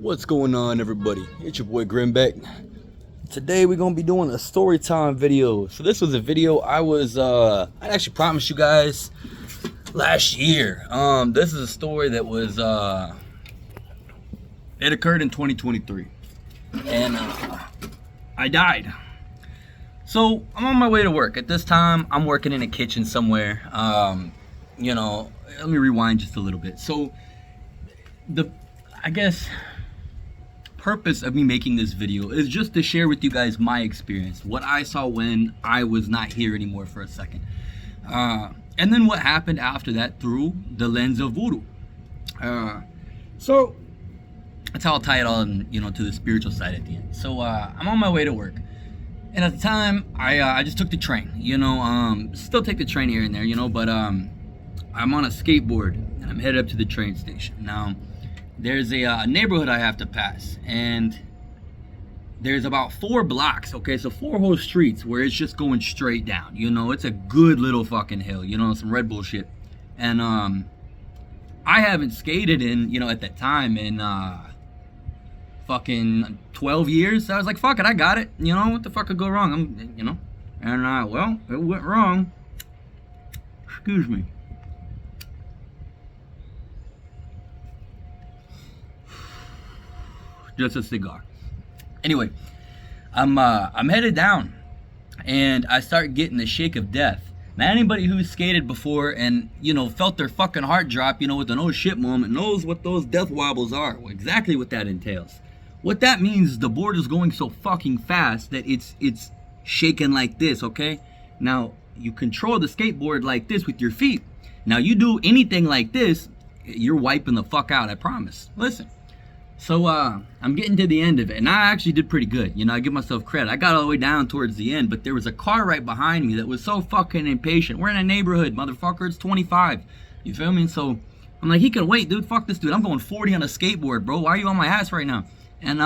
What's going on, everybody? It's your boy Grim back. Today we're gonna be doing a story time video. So this was a video I actually promised you guys last year. This is a story that was it occurred in 2023, and I died. So I'm on my way to work. At this time, I'm working in a kitchen somewhere. Let me rewind just a little bit. So I guess purpose of me making this video is just to share with you guys my experience, what I saw when I was not here anymore for a second, and then what happened after that through the lens of voodoo. So that's how I'll tie it all in, to the spiritual side at the end. So I'm on my way to work, and at the time I just took the train. Still take the train here and there, but I'm on a skateboard and I'm headed up to the train station. Now there's a neighborhood I have to pass, and there's about 4 blocks, okay, so 4 whole streets where it's just going straight down. It's a good little fucking hill, some Red Bull shit. And I haven't skated in, at that time, in fucking 12 years. So I was like, fuck it, I got it. What the fuck could go wrong? And well, it went wrong. Excuse me. Just a cigar. Anyway, I'm headed down, and I start getting the shake of death. Now, anybody who's skated before and felt their fucking heart drop, with an oh shit moment, knows what those death wobbles are. Exactly what that entails. What that means is the board is going so fucking fast that it's shaking like this. Okay. Now you control the skateboard like this with your feet. Now you do anything like this, you're wiping the fuck out. I promise. Listen. So I'm getting to the end of it, and I actually did pretty good. I give myself credit. I got all the way down towards the end, but there was a car right behind me that was so fucking impatient. We're in a neighborhood, motherfucker. It's 25. You feel me? So I'm like, he can wait, dude. Fuck this dude. I'm going 40 on a skateboard, bro. Why are you on my ass right now? And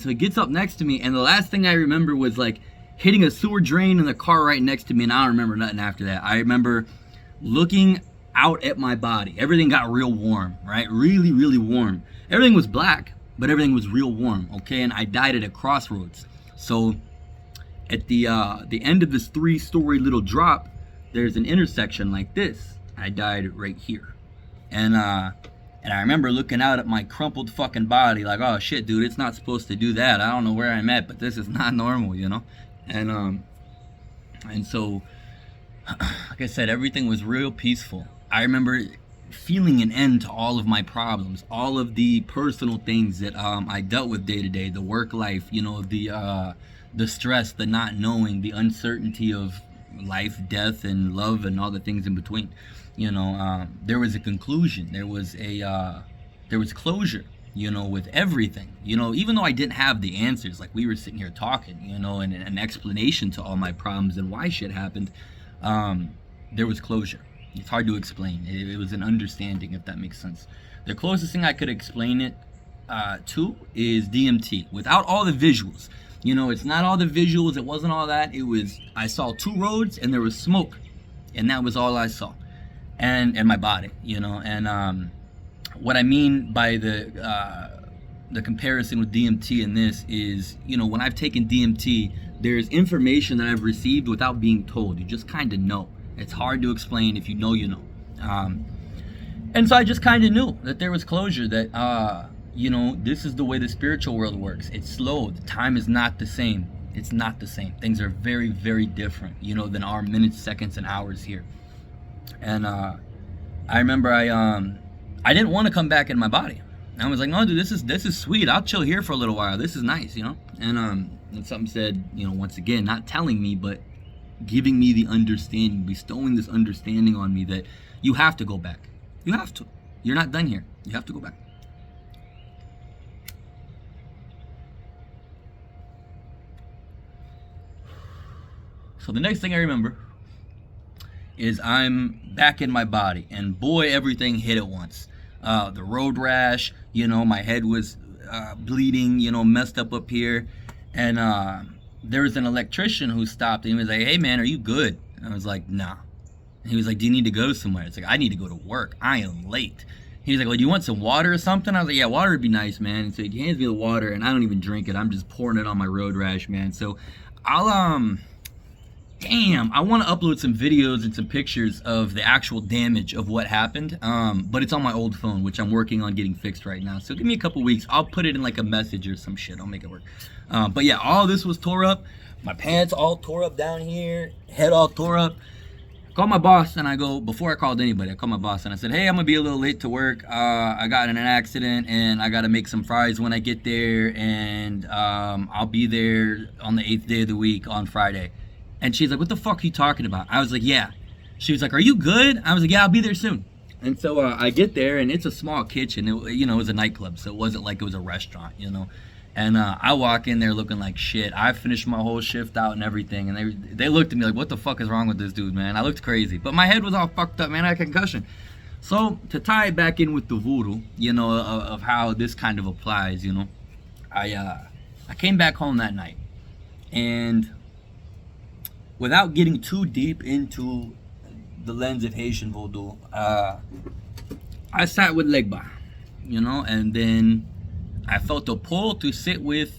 so he gets up next to me, and the last thing I remember was like hitting a sewer drain in the car right next to me, and I don't remember nothing after that. I remember looking out at my body. Everything got real warm, right? Really, really warm. Everything was black, but everything was real warm, okay? And I died at a crossroads. So at the end of this 3-story little drop, there's an intersection like this. I died right here. And I remember looking out at my crumpled fucking body like, oh shit, dude, it's not supposed to do that. I don't know where I'm at, but this is not normal, And so, like I said, everything was real peaceful. I remember feeling an end to all of my problems, all of the personal things that I dealt with day to day, the work life, the stress, the not knowing, the uncertainty of life, death, and love, and all the things in between. There was a conclusion. There was closure, with everything. Even though I didn't have the answers, like we were sitting here talking, and an explanation to all my problems and why shit happened, there was closure. It's hard to explain. It was an understanding, if that makes sense. The closest thing I could explain it to is DMT, without all the visuals. It's not all the visuals. It wasn't all that. I saw 2 roads and there was smoke, and that was all I saw, and my body. And what I mean by the comparison with DMT in this is, when I've taken DMT, there's information that I've received without being told. You just kind of know. It's hard to explain. If you know, you know. And so I just kind of knew that there was closure, that, this is the way the spiritual world works. It's slow. The time is not the same. It's not the same. Things are very, very different, than our minutes, seconds, and hours here. And I remember I didn't want to come back in my body. I was like, no, dude, this is sweet. I'll chill here for a little while. This is nice, And something said, once again, not telling me, but giving me the understanding, bestowing this understanding on me that you have to go back. You have to. You're not done here. You have to go back. So the next thing I remember is I'm back in my body, and boy, everything hit at once. The road rash, my head was bleeding, messed up here, and there was an electrician who stopped, and he was like, hey man, are you good? And I was like, nah. And he was like, do you need to go somewhere? It's like, I need to go to work. I am late. He's like, well, do you want some water or something? I was like, yeah, water would be nice, man. And so he hands me the water, and I don't even drink it. I'm just pouring it on my road rash, man. So I'll, damn, I want to upload some videos and some pictures of the actual damage of what happened. But it's on my old phone, which I'm working on getting fixed right now. So give me a couple weeks. I'll put it in like a message or some shit. I'll make it work. But yeah, all this was tore up. My pants all tore up down here. Head all tore up. I called my boss and I go, before I called anybody, I called my boss and I said, hey, I'm gonna be a little late to work. I got in an accident and I gotta make some fries when I get there, and I'll be there on the 8th day of the week on Friday. And she's like, what the fuck are you talking about? I was like, yeah. She was like, are you good? I was like, yeah, I'll be there soon. And so I get there, and it's a small kitchen. It, you know, it was a nightclub, so it wasn't like it was a restaurant, you know. And I walk in there looking like shit. I finished my whole shift out and everything, and they looked at me like, what the fuck is wrong with this dude, man? I looked crazy, but my head was all fucked up, man. I had a concussion. So to tie it back in with the voodoo, you know, of how this kind of applies, you know, I came back home that night, and without getting too deep into the lens of Haitian voodoo, I sat with Legba, you know, and then I felt a pull to sit with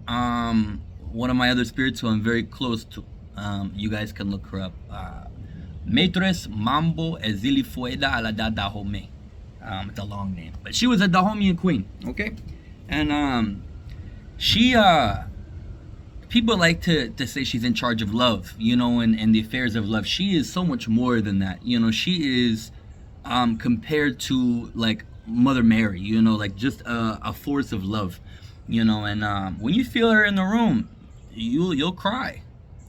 one of my other spirits who I'm very close to. You guys can look her up. Maitres Mambo Ezilifueda a la Dahomey. It's a long name, but she was a Dahomean queen, okay? And she, people like to say she's in charge of love, you know, and the affairs of love. She is so much more than that, you know. She is compared to like Mother Mary, you know, like just a force of love, you know. And when you feel her in the room, you'll cry,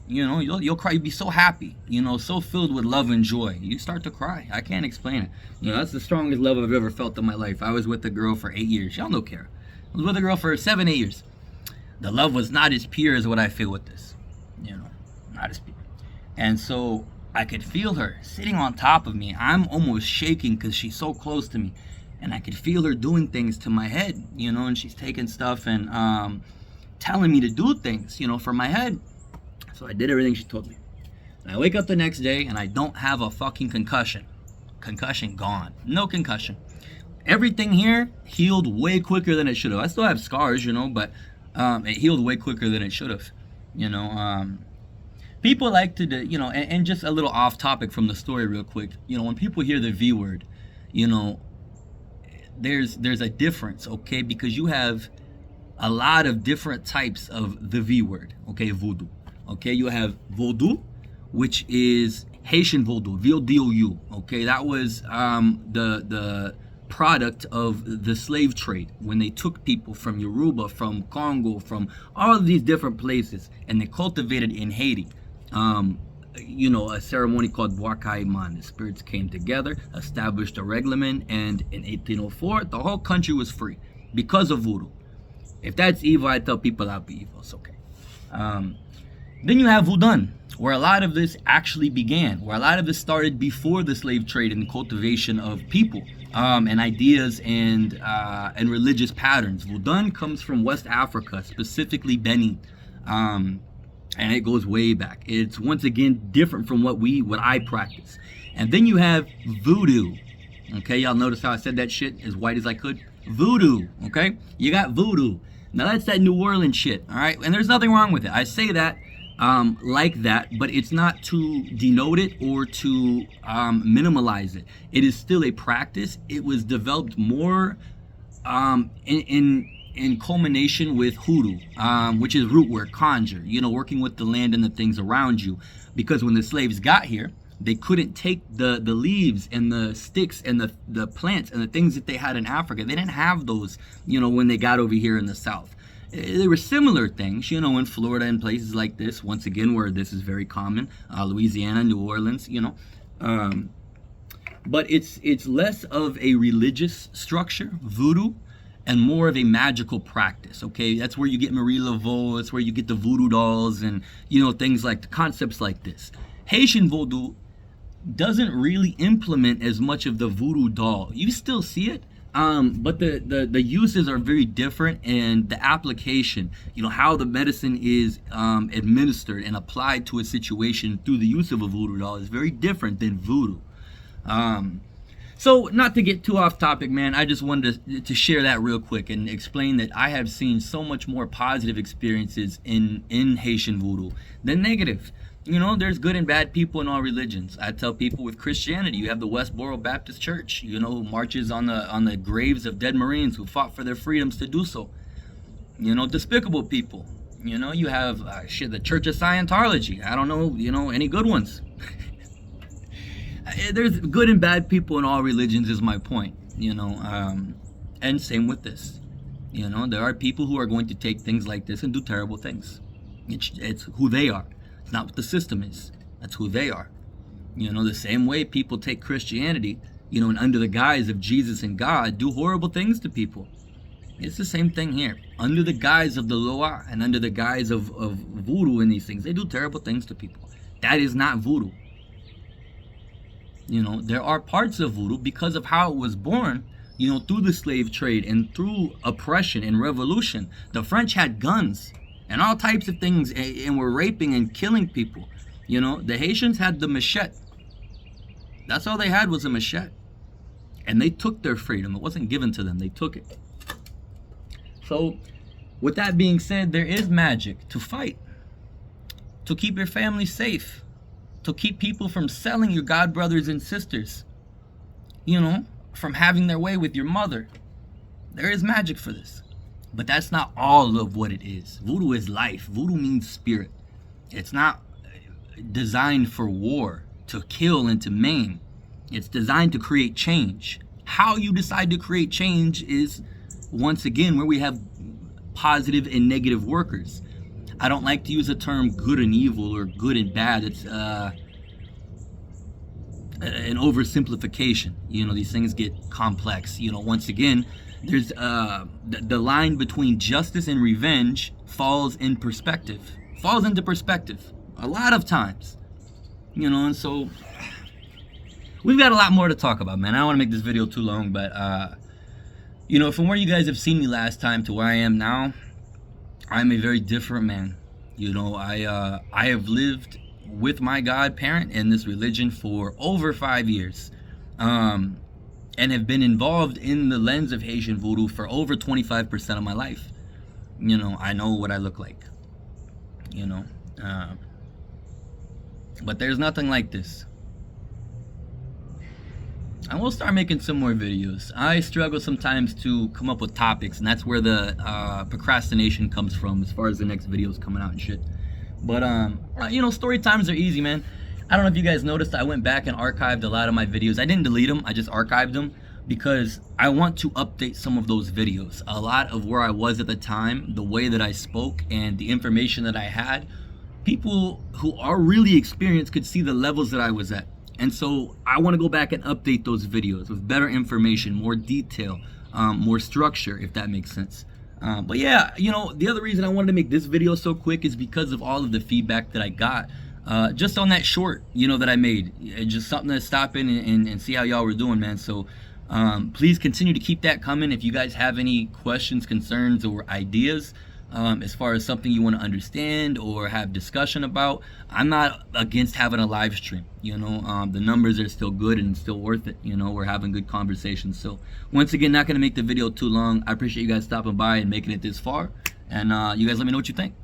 you know. You'll cry. You'll be so happy, you know, so filled with love and joy. You start to cry. I can't explain it. You know, that's the strongest love I've ever felt in my life. I was with a girl for 8 years. Y'all know Kara. I was with a girl for 7, 8 years. The love was not as pure as what I feel with this, you know, not as pure. And so I could feel her sitting on top of me. I'm almost shaking because she's so close to me. And I could feel her doing things to my head, you know, and she's taking stuff and telling me to do things, you know, for my head. So I did everything she told me. And I wake up the next day and I don't have a fucking concussion. Concussion gone. No concussion. Everything here healed way quicker than it should have. I still have scars, you know, but it healed way quicker than it should have, you know. People like to, you know, and just a little off topic from the story real quick. You know, when people hear the V word, you know, there's a difference, okay? Because you have a lot of different types of the V word, okay? Voodoo, okay? You have voodoo, which is Haitian voodoo, V-O-D-O-U, okay? That was the product of the slave trade when they took people from Yoruba, from Congo, from all of these different places, and they cultivated in Haiti. You know, a ceremony called Boakaiman. The spirits came together, established a reglement, and in 1804, the whole country was free because of voodoo. If that's evil, I tell people I'll be evil. It's okay. Then you have voodoo, where a lot of this actually began, where a lot of this started before the slave trade and the cultivation of people, and ideas and religious patterns. Voodoo comes from West Africa, specifically Benin. And it goes way back. It's once again different from what I practice. And then you have voodoo. Okay, y'all notice how I said that shit as white as I could? Voodoo, okay? You got voodoo. Now that's that New Orleans shit, all right? And there's nothing wrong with it. I say that like that, but it's not to denote it or to minimalize it. It is still a practice. It was developed more in culmination with hoodoo, which is root work, conjure, you know, working with the land and the things around you. Because when the slaves got here, they couldn't take the leaves and the sticks and the plants and the things that they had in Africa. They didn't have those, you know, when they got over here in the South. There were similar things, you know, in Florida and places like this, once again, where this is very common, Louisiana, New Orleans, you know. But it's less of a religious structure, voodoo, and more of a magical practice, okay? That's where you get Marie Laveau, that's where you get the voodoo dolls and, you know, things like the concepts like this. Haitian voodoo doesn't really implement as much of the voodoo doll. You still see it, but the uses are very different, and the application, you know, how the medicine is administered and applied to a situation through the use of a voodoo doll is very different than voodoo. So, not to get too off topic, man, I just wanted to share that real quick and explain that I have seen so much more positive experiences in Haitian voodoo than negative. You know, there's good and bad people in all religions. I tell people with Christianity, you have the Westboro Baptist Church, you know, who marches on the graves of dead Marines who fought for their freedoms to do so. You know, despicable people. You know, you have the Church of Scientology. I don't know, you know, any good ones. There's good and bad people in all religions is my point, you know, and same with this. You know, there are people who are going to take things like this and do terrible things. It's who they are. It's not what the system is. That's who they are. You know, the same way people take Christianity, you know, and under the guise of Jesus and God, do horrible things to people. It's the same thing here. Under the guise of the Loa and under the guise of voodoo and these things, they do terrible things to people. That is not voodoo. You know, there are parts of voodoo because of how it was born, you know, through the slave trade and through oppression and revolution. The French had guns and all types of things and were raping and killing people. You know, the Haitians had the machete. That's all they had was a machete. And they took their freedom. It wasn't given to them. They took it. So, with that being said, there is magic to fight, to keep your family safe, to keep people from selling your god brothers and sisters, you know, from having their way with your mother. There is magic for this. But that's not all of what it is. Voodoo is life. Voodoo means spirit. It's not designed for war, to kill and to maim. It's designed to create change. How you decide to create change is, once again, where we have positive and negative workers. I don't like to use the term good and evil or good and bad. It's an oversimplification. You know, these things get complex. You know, once again, there's the line between justice and revenge falls into perspective a lot of times. You know, and so we've got a lot more to talk about, man. I don't want to make this video too long, but you know, from where you guys have seen me last time to where I am now, I'm a very different man. You know, I have lived with my godparent in this religion for over 5 years, and have been involved in the lens of Haitian voodoo for over 25% of my life. You know, I know what I look like. You know, but there's nothing like this. And we'll start making some more videos. I struggle sometimes to come up with topics, and that's where the procrastination comes from as far as the next videos coming out and shit. But you know, story times are easy, man. I don't know if you guys noticed, I went back and archived a lot of my videos. I didn't delete them, I just archived them because I want to update some of those videos. A lot of where I was at the time, the way that I spoke, and the information that I had, people who are really experienced could see the levels that I was at. And so I want to go back and update those videos with better information, more detail, more structure, if that makes sense. But yeah, you know, the other reason I wanted to make this video so quick is because of all of the feedback that I got just on that short, you know, that I made. Just something to stop in and see how y'all were doing, man. So please continue to keep that coming. If you guys have any questions, concerns, or ideas, as far as something you want to understand or have discussion about, I'm not against having a live stream. You know, the numbers are still good and still worth it. You know, we're having good conversations. So once again, not going to make the video too long. I appreciate you guys stopping by and making it this far. And you guys let me know what you think.